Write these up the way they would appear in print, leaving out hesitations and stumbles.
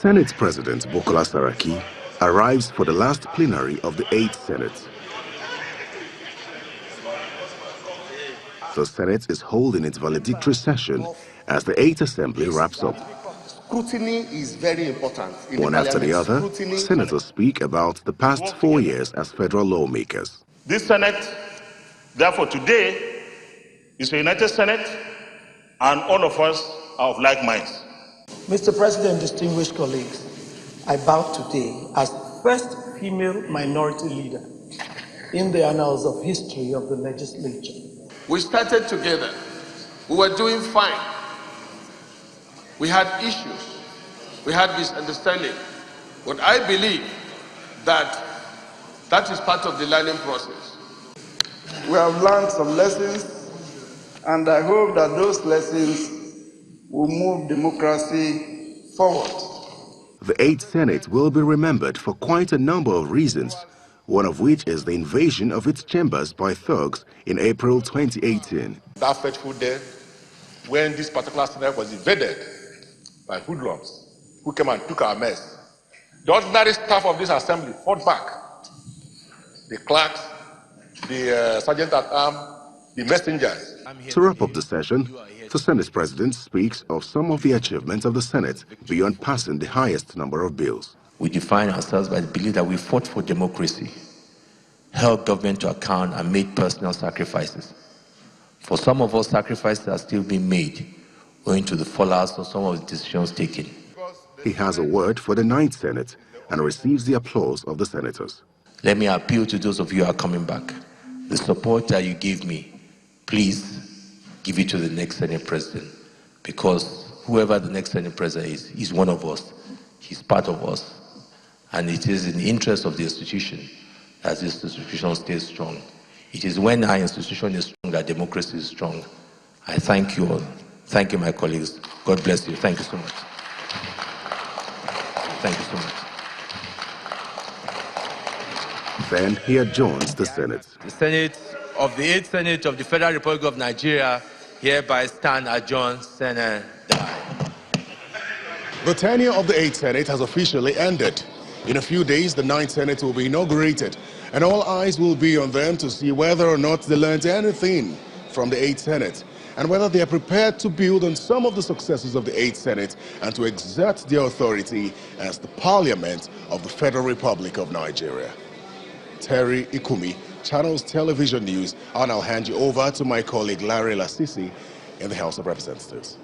Senate President Bukola Saraki arrives for the last plenary of the 8th Senate. The Senate is holding its valedictory session as the 8th Assembly wraps up. Scrutiny is very important. One after the other, senators speak about the past 4 years as federal lawmakers. This Senate, therefore, today is a united Senate, and all of us are of like minds. Mr. President, distinguished colleagues, I bow today as first female minority leader in the annals of history of the legislature. We started together. We were doing fine. We had issues. We had misunderstanding. But I believe that is part of the learning process. We have learned some lessons, and I hope that those lessons will move democracy forward. The 8th Senate will be remembered for quite a number of reasons, one of which is the invasion of its chambers by thugs in April 2018. That fateful day, when this particular Senate was invaded by hoodlums who came and took our mess, the ordinary staff of this assembly fought back. The clerks, the sergeant-at-arms, the messengers. To wrap up the session, the Senate President speaks of some of the achievements of the Senate beyond passing the highest number of bills. We define ourselves by the belief that we fought for democracy, held government to account, and made personal sacrifices. For some of us, sacrifices are still being made, owing to the fallouts of some of the decisions taken. He has a word for the 9th Senate and receives the applause of the senators. Let me appeal to those of you who are coming back. The support that you gave me, please give it to the next Senate President, because whoever the next Senate President is, he's one of us. He's part of us. And it is in the interest of the institution that this institution stays strong. It is when our institution is strong that democracy is strong. I thank you all. Thank you, my colleagues. God bless you. Thank you so much. Thank you so much. Then he adjourns the Senate. The Senate of the 8th Senate of the Federal Republic of Nigeria hereby stand adjourned. Senate die. The tenure of the 8th Senate has officially ended. In a few days, the 9th Senate will be inaugurated, and all eyes will be on them to see whether or not they learned anything from the 8th Senate, and whether they are prepared to build on some of the successes of the 8th Senate and to exert their authority as the Parliament of the Federal Republic of Nigeria. Terry Ikumi, Channels Television News, and I'll hand you over to my colleague Larry Lasisi in the House of Representatives.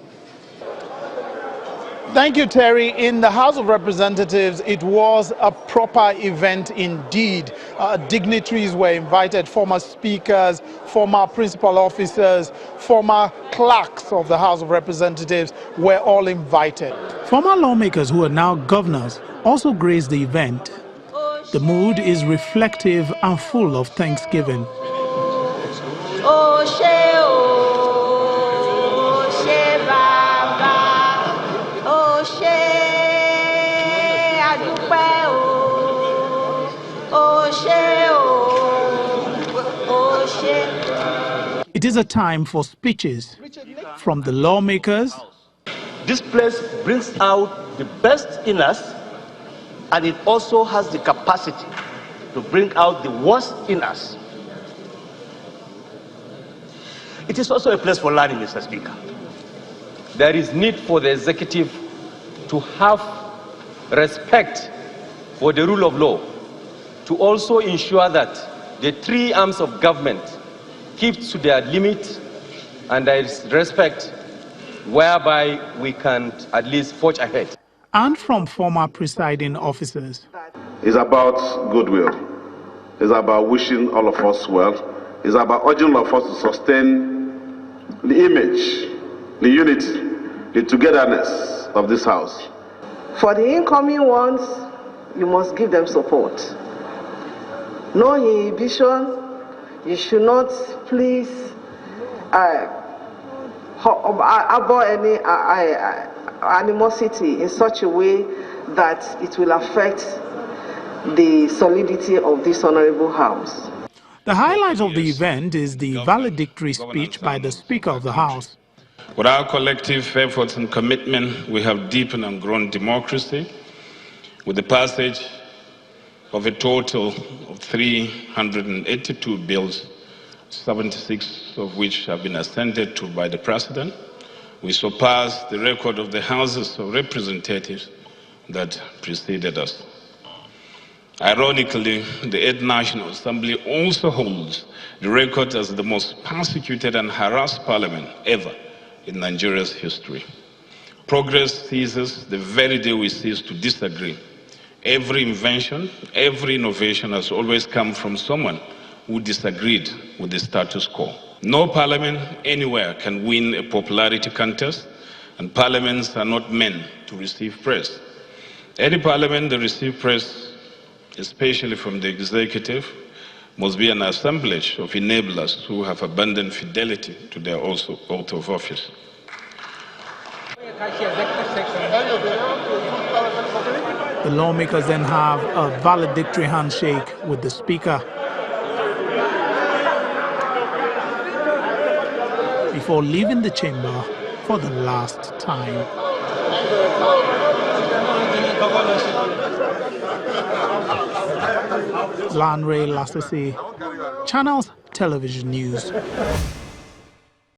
Thank you, Terry. In the House of Representatives, it was a proper event indeed. Dignitaries were invited, former speakers, former principal officers, former clerks of the House of Representatives were all invited. Former lawmakers who are now governors also graced the event. The mood is reflective and full of thanksgiving. It is a time for speeches from the lawmakers. This place brings out the best in us, and it also has the capacity to bring out the worst in us. It is also a place for learning, Mr. Speaker. There is need for the executive to have respect for the rule of law, to also ensure that the three arms of government keep to their limit, and there is respect whereby we can at least forge ahead. And from former presiding officers. It's about goodwill. It's about wishing all of us well. It's about urging all of us to sustain the image, the unity, the togetherness of this house. For the incoming ones, you must give them support. No inhibition. You should not please harbor any animosity in such a way that it will affect the solidity of this honorable house. The highlight of the event is the valedictory speech by the Speaker of the House. With our collective efforts and commitment, we have deepened and grown democracy with the passage of a total of 382 bills, 76 of which have been assented to by the President, we surpassed the record of the Houses of Representatives that preceded us. Ironically, the 8th National Assembly also holds the record as the most persecuted and harassed parliament ever in Nigeria's history. Progress ceases the very day we cease to disagree. Every invention, every innovation has always come from someone who disagreed with the status quo. No parliament anywhere can win a popularity contest, and parliaments are not meant to receive praise. Any parliament that receives praise, especially from the executive, must be an assemblage of enablers who have abandoned fidelity to their oath of office. The lawmakers then have a valedictory handshake with the Speaker before leaving the chamber for the last time. Lanre Lasese, Channels Television News.